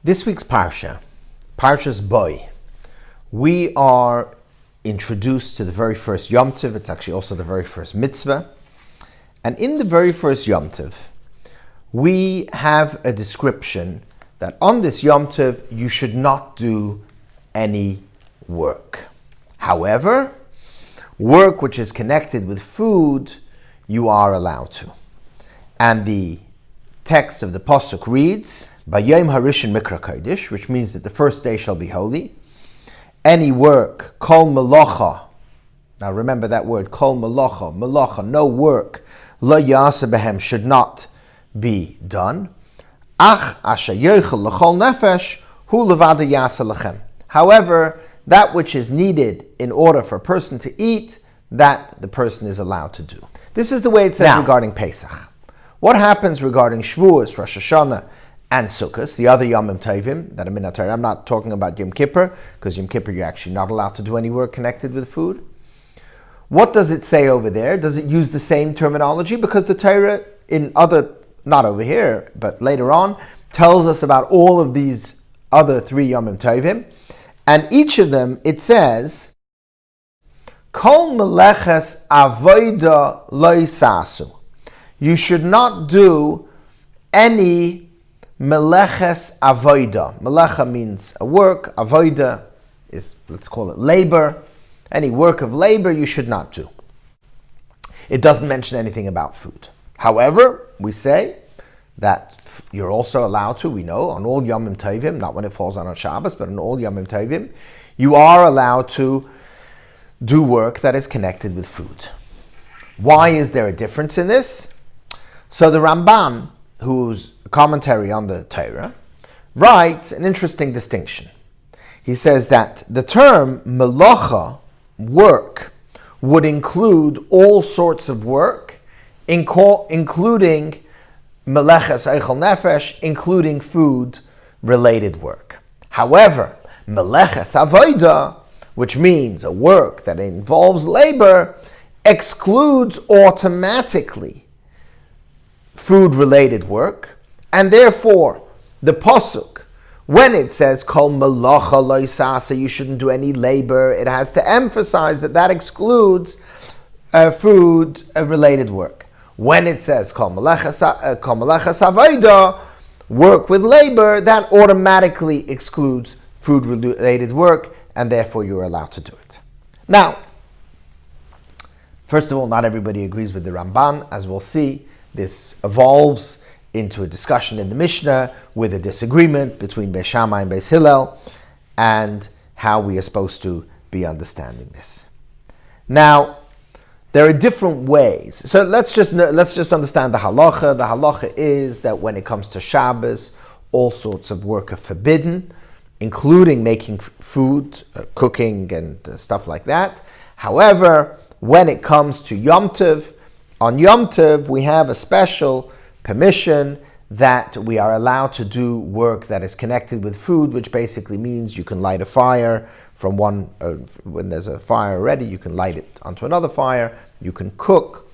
This week's Parsha, Parshat Bo, we are introduced to the very first Yom Tov. It's actually also the very first mitzvah. And in the very first Yom Tov, we have a description that on this Yom Tov, you should not do any work. However, work which is connected with food, you are allowed to. And the text of the Pasuk reads, Bayom Harishin Mikra Kodesh, which means that the first day shall be holy. Any work, kol melacha. Now remember that word, kol melacha, melacha, no work, lo yasa behem, should not be done. Ach asher yochel l'chol nefesh, hu levada yasa lechem. However, that which is needed in order for a person to eat, that the person is allowed to do. This is the way it says regarding Pesach. What happens regarding Shavuos, Rosh Hashanah, and sichos, the other Yom Tovim that are in Torah? I'm not talking about Yom Kippur, because Yom Kippur you're actually not allowed to do any work connected with food. What does it say over there? Does it use the same terminology? Because the Torah in other, not over here, but later on, tells us about all of these other three Yom Tovim, and each of them it says, Kol meleches avoda lo sasu. You should not do any meleches avoda. Melecha means a work. Avoda is, let's call it labor. Any work of labor you should not do. It doesn't mention anything about food. However, we say that you're also allowed to, we know, on all Yom Tovim, not when it falls on Shabbos, but on all Yom Tovim, you are allowed to do work that is connected with food. Why is there a difference in this? So the Ramban, who's a commentary on the Torah, writes an interesting distinction. He says that the term melacha, work, would include all sorts of work, including meleches eichel nefesh, including food-related work. However, meleches avoda, which means a work that involves labor, excludes automatically food-related work, and therefore the pasuk, when it says kol melacha lo yisasa, you shouldn't do any labor, it has to emphasize that that excludes food-related work. When it says kol meleches avoda, work with labor, that automatically excludes food-related work, and therefore you're allowed to do it. Now, first of all, not everybody agrees with the Ramban. As we'll see, this evolves into a discussion in the Mishnah with a disagreement between Beis Shammai and Beis Hillel, and how we are supposed to be understanding this. Now, there are different ways. So let's just understand the halacha. The halacha is that when it comes to Shabbos, all sorts of work are forbidden, including making food, cooking, and stuff like that. However, when it comes to Yom Tov, on Yom Tov, we have a special permission that we are allowed to do work that is connected with food, which basically means you can light a fire from one, when there's a fire already, you can light it onto another fire, you can cook,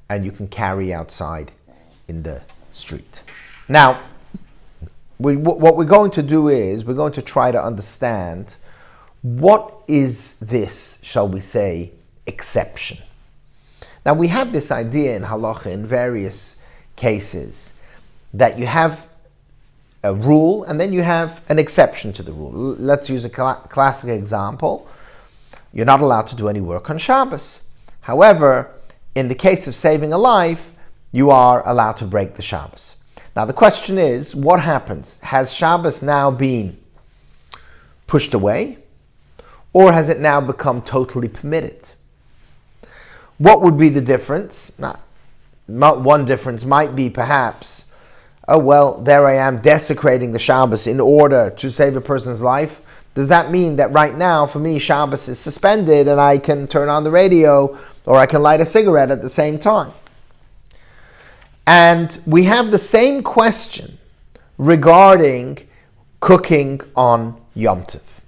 and you can carry outside in the street. Now, what we're going to do is, we're going to try to understand what is this, shall we say, exception. Now, we have this idea in halacha in various cases that you have a rule and then you have an exception to the rule. Let's use a classic example. You're not allowed to do any work on Shabbos. However, in the case of saving a life, you are allowed to break the Shabbos. Now, the question is, what happens? Has Shabbos now been pushed away, or has it now become totally permitted? What would be the difference? One difference might be perhaps, oh well, there I am desecrating the Shabbos in order to save a person's life. Does that mean that right now, for me, Shabbos is suspended and I can turn on the radio or I can light a cigarette at the same time? And we have the same question regarding cooking on Yom Tov.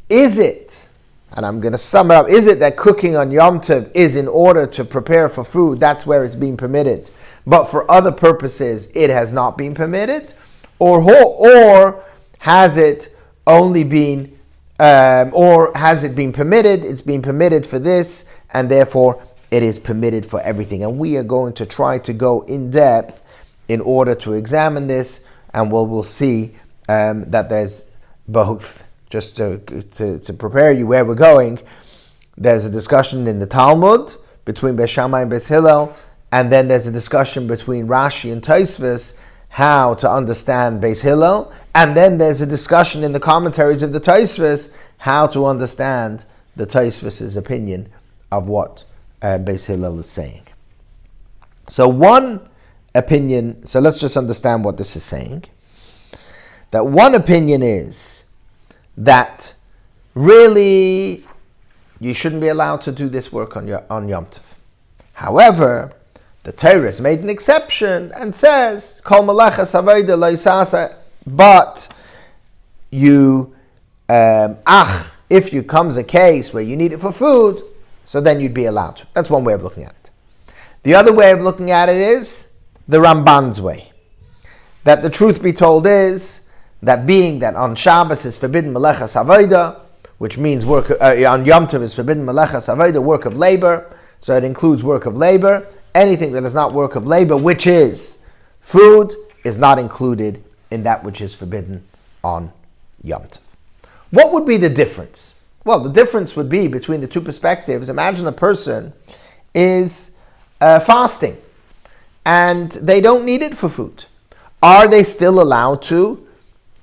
Is it, and I'm going to sum it up, is it that cooking on Yom Tov is in order to prepare for food, that's where it's being permitted, but for other purposes it has not been permitted? Or Has it only been, or has it been permitted? It's been permitted for this, and therefore it is permitted for everything. And we are going to try to go in depth in order to examine this, and we'll see that there's both. Just to prepare you where we're going, there's a discussion in the Talmud between Beis Shammai and Beis Hillel, and then there's a discussion between Rashi and Tosfos how to understand Beis Hillel, and then there's a discussion in the commentaries of the Tosfos how to understand the Tosfos' opinion of what Beis Hillel is saying. So one opinion, so let's just understand what this is saying. That one opinion is that really you shouldn't be allowed to do this work on Yom Tov. However, the Torah has made an exception and says, Kol malachas avoda lo yisasa, but you, if you comes a case where you need it for food, so then you'd be allowed to. That's one way of looking at it. The other way of looking at it is the Ramban's way. That the truth be told is, that being that on Shabbos is forbidden melechas avoda, which means work on Yom Tov is forbidden melechas avoda, work of labor. So it includes work of labor. Anything that is not work of labor, which is food, is not included in that which is forbidden on Yom Tov. What would be the difference? Well, the difference would be between the two perspectives. Imagine a person is fasting and they don't need it for food. Are they still allowed to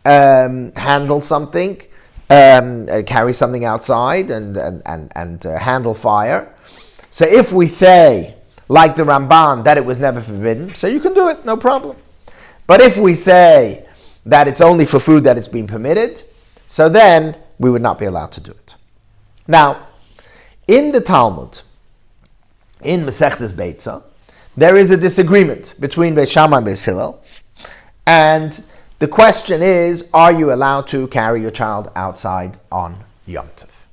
handle something, carry something outside and handle fire? So if we say, like the Ramban, that it was never forbidden, so you can do it, no problem. But if we say that it's only for food that it's been permitted, so then we would not be allowed to do it. Now, in the Talmud, in Masechtas Beitza, there is a disagreement between Beis Shammai and Beis Hillel, and the question is, are you allowed to carry your child outside on Yom Tov?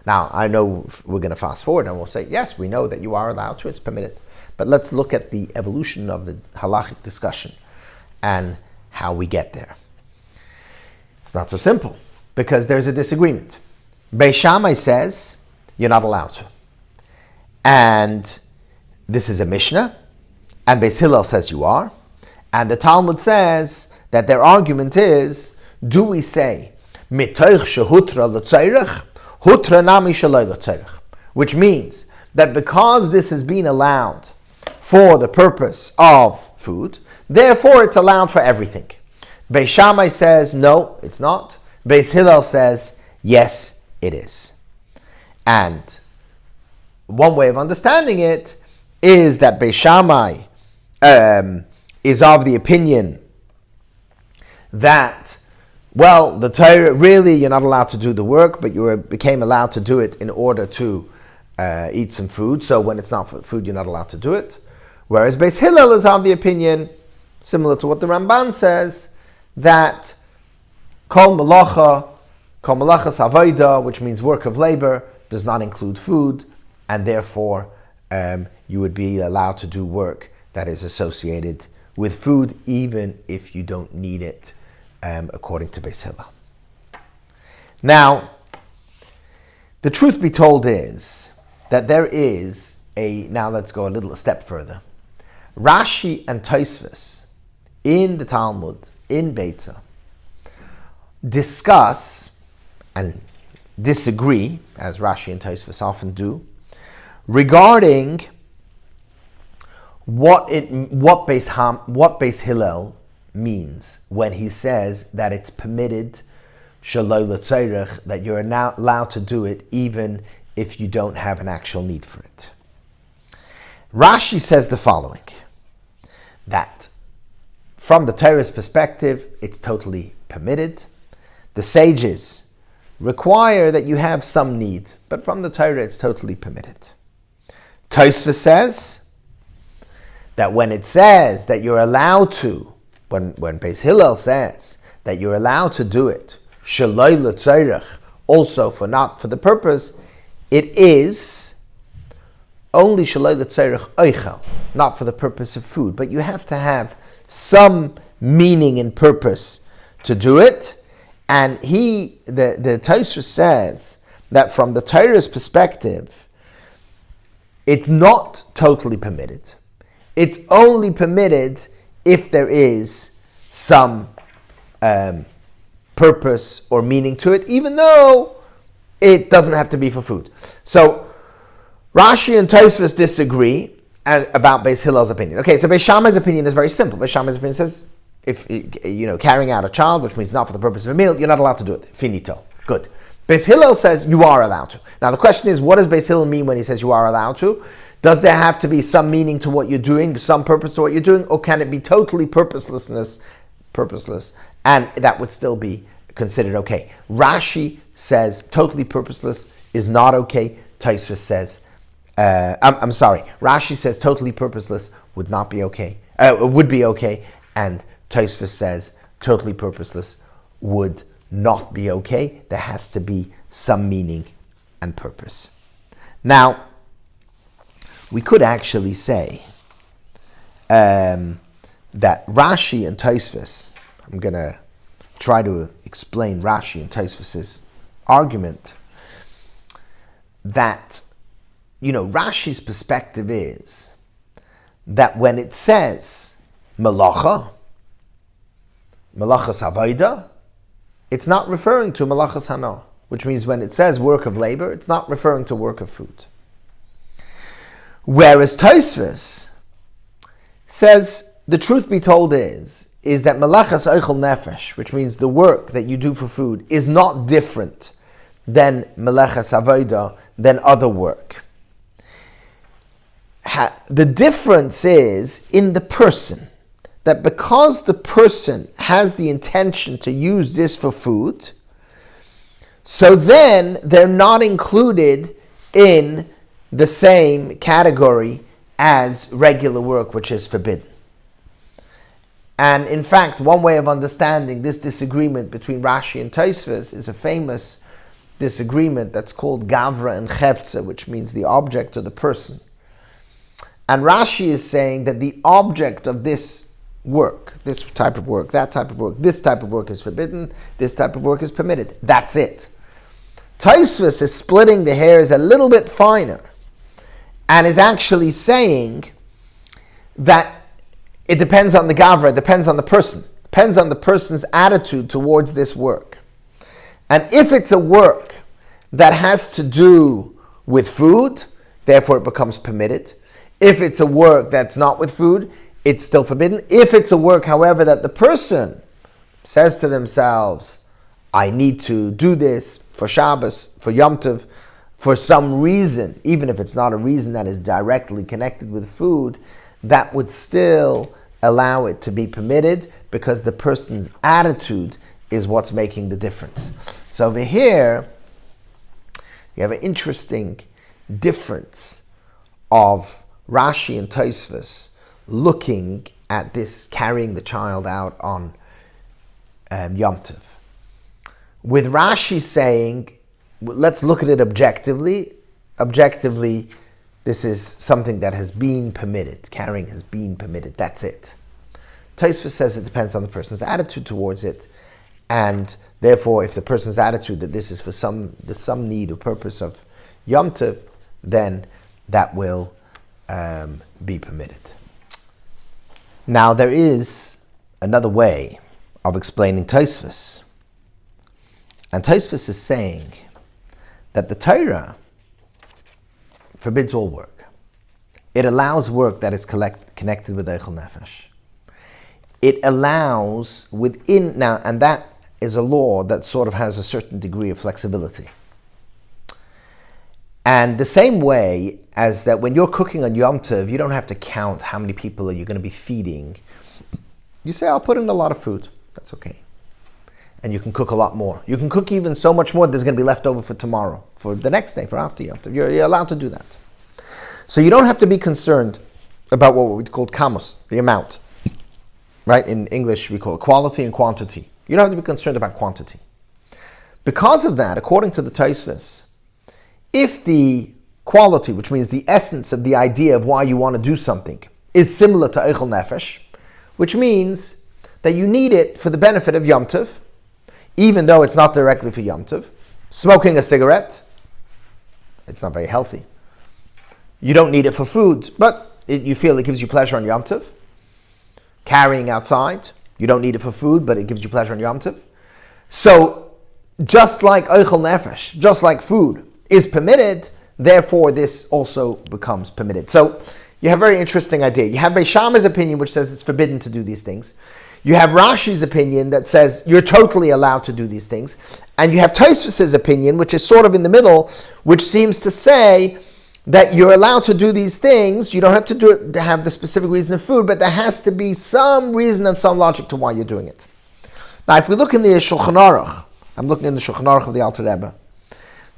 Now, I know we're going to fast forward and we'll say, yes, we know that you are allowed to, it's permitted. But let's look at the evolution of the halachic discussion and how we get there. It's not so simple, because there's a disagreement. Beis Shammai says, you're not allowed to. And this is a Mishnah, and Beis Hillel says you are. And the Talmud says that their argument is, do we say, mitoich shehutra l'tzairich, hutra nami shaloi l'tzairich, which means that because this has been allowed for the purpose of food, therefore it's allowed for everything. Beis Shammai says, no, it's not. Beis Hillel says, yes, it is. And one way of understanding it is that Beis Shammai is of the opinion that, well, the Torah, really, you're not allowed to do the work, but you became allowed to do it in order to eat some food. So when it's not for food, you're not allowed to do it. Whereas Beis Hillel is of the opinion, similar to what the Ramban says, that kol malachas avoda, which means work of labor, does not include food, and therefore you would be allowed to do work that is associated with food, even if you don't need it, according to Beis Hillel. Now, the truth be told is that there is now let's go a step further. Rashi and Tosfos in the Talmud, in Beitza, discuss and disagree, as Rashi and Tosfos often do, regarding what Beis Hillel means when he says that it's permitted shaloi l'tzairich, that you're now allowed to do it even if you don't have an actual need for it. Rashi says the following, that from the Torah's perspective, it's totally permitted. The sages require that you have some need, but from the Torah, it's totally permitted. Tosfos says that when it says that you're allowed to, when Beis Hillel says that you're allowed to do it, shaloi l'tzairich, also not for the purpose, it is only shaloi l'tzairich oichel, not for the purpose of food, but you have to have some meaning and purpose to do it, And the Tosfos says that from the Torah's perspective, it's not totally permitted. It's only permitted if there is some purpose or meaning to it, even though it doesn't have to be for food. So Rashi and Tosfos disagree about Beis Hillel's opinion. Okay, so Beis Shammai's opinion is very simple. Beis Shammai's opinion says, if carrying out a child, which means not for the purpose of a meal, you're not allowed to do it. Finito. Good. Beis Hillel says you are allowed to. Now the question is, what does Beis Hillel mean when he says you are allowed to? Does there have to be some meaning to what you're doing, some purpose to what you're doing, or can it be totally purposeless, and that would still be considered okay? Rashi says totally purposeless is not okay. Tosfos says, Rashi says totally purposeless would not be okay, would be okay, and Tosfos says totally purposeless would not be okay. There has to be some meaning and purpose. Now, we could actually say that Rashi and Tosfos, I'm going to try to explain Rashi and Tosfos' argument, that, Rashi's perspective is that when it says malachas avoda, it's not referring to malachas hana, which means when it says work of labor, it's not referring to work of food. Whereas Tosfos says, the truth be told is that malachas oichel nefesh, which means the work that you do for food, is not different than malachas avoda, than other work. The difference is in the person, that because the person has the intention to use this for food, so then they're not included in the same category as regular work, which is forbidden. And in fact, one way of understanding this disagreement between Rashi and Tosfos is a famous disagreement that's called Gavra and Chevtza, which means the object or the person. And Rashi is saying that the object of this work, this type of work, that type of work, this type of work is forbidden, this type of work is permitted. That's it. Tosfos is splitting the hairs a little bit finer and is actually saying that it depends on the Gavra, it depends on the person, depends on the person's attitude towards this work. And if it's a work that has to do with food, therefore it becomes permitted. If it's a work that's not with food, it's still forbidden. If it's a work, however, that the person says to themselves, I need to do this for Shabbos, for Yom Tov, for some reason, even if it's not a reason that is directly connected with food, that would still allow it to be permitted because the person's attitude is what's making the difference. So over here, you have an interesting difference of Rashi and Tosfos looking at this carrying the child out on Yom Tov. With Rashi saying, let's look at it objectively. Objectively, this is something that has been permitted. Carrying has been permitted. That's it. Tosfos says it depends on the person's attitude towards it, and therefore, if the person's attitude that this is for some need or purpose of Yom Tov, then that will be permitted. Now, there is another way of explaining Tosfos, and Tosfos is saying that the Torah forbids all work. It allows work that is connected with Eichel Nefesh. It allows within, now, and that is a law that sort of has a certain degree of flexibility. And the same way as that when you're cooking on Yom Tov, you don't have to count how many people are you going to be feeding. You say, I'll put in a lot of food. That's okay. And you can cook a lot more. You can cook even so much more there's going to be left over for tomorrow, for the next day, for after Yom Tov. You're allowed to do that. So you don't have to be concerned about what we call kamos, the amount. Right? In English, we call it quality and quantity. You don't have to be concerned about quantity. Because of that, according to the Tosfos, if the quality, which means the essence of the idea of why you want to do something, is similar to Eichel Nefesh, which means that you need it for the benefit of Yom Tov, even though it's not directly for Yom Tov. Smoking a cigarette, it's not very healthy. You don't need it for food, but you feel it gives you pleasure on Yom Tov. Carrying outside, you don't need it for food, but it gives you pleasure on Yom Tov. So, just like Oichel Nefesh, just like food is permitted, therefore this also becomes permitted. So, you have a very interesting idea. You have Beis Shammai's opinion, which says it's forbidden to do these things. You have Rashi's opinion that says you're totally allowed to do these things. And you have Tosfos's opinion, which is sort of in the middle, which seems to say that you're allowed to do these things. You don't have to do it to have the specific reason of food, but there has to be some reason and some logic to why you're doing it. Now, if we look in the Shulchan Aruch, I'm looking in the Shulchan Aruch of the Alter Rebbe.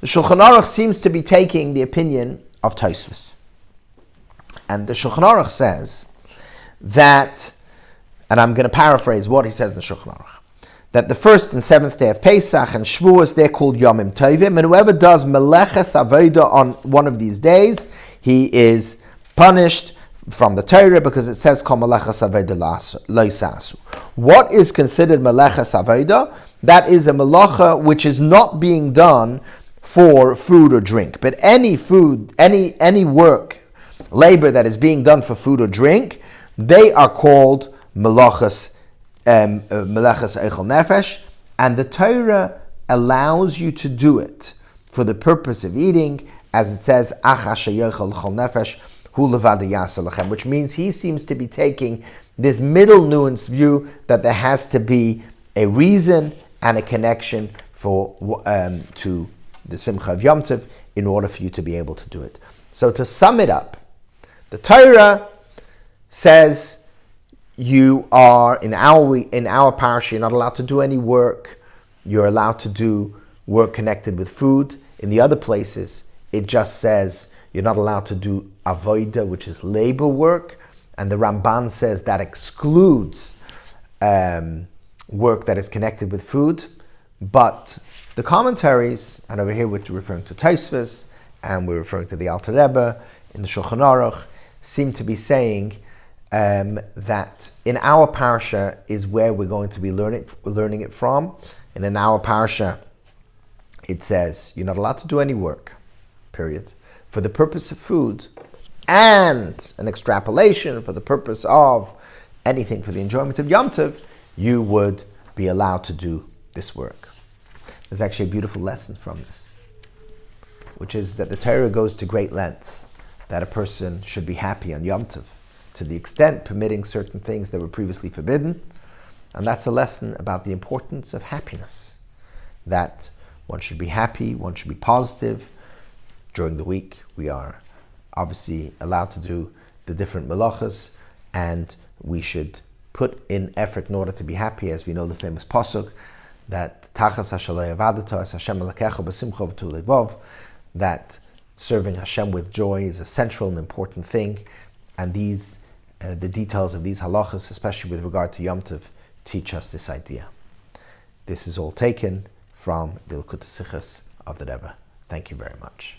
The Shulchan Aruch seems to be taking the opinion of Tosfos. And the Shulchan Aruch says that, and I'm going to paraphrase what he says in the Shulchan Aruch, that the first and seventh day of Pesach and Shavuos, they're called Yomim Tovim, and whoever does Meleches Avodah on one of these days, he is punished from the Torah, because it says Kol Meleches Avodah Lo Sasu. What is considered Meleches Avodah? That is a melacha which is not being done for food or drink, but any food, any work, labor that is being done for food or drink, they are called melachas eichel nefesh, and the Torah allows you to do it for the purpose of eating, as it says, which means he seems to be taking this middle nuanced view that there has to be a reason and a connection for to the Simcha of Yom Tov in order for you to be able to do it. So to sum it up, the Torah says you are, in our parsha, you're not allowed to do any work. You're allowed to do work connected with food. In the other places, it just says you're not allowed to do avodah, which is labor work. And the Ramban says that excludes work that is connected with food. But the commentaries, and over here we're referring to Tosfos, and we're referring to the Alter Rebbe in the Shulchan Aruch, seem to be saying that in our parsha is where we're going to be learning it from. And in our parsha, it says you're not allowed to do any work, period, for the purpose of food, and an extrapolation for the purpose of anything for the enjoyment of Yom Tov, you would be allowed to do this work. There's actually a beautiful lesson from this, which is that the Torah goes to great lengths that a person should be happy on Yom Tov, to the extent permitting certain things that were previously forbidden. And that's a lesson about the importance of happiness, that one should be happy, one should be positive. During the week, we are obviously allowed to do the different melachas, and we should put in effort in order to be happy, as we know the famous pasuk, that Tachas Hashalei Avadato as Hashem Elakecha B'Simcha V'Tu Levov, that serving Hashem with joy is a central and important thing, and these, the details of these halachas, especially with regard to Yom Tov, teach us this idea. This is all taken from the Likutai sichos of the Rebbe. Thank you very much.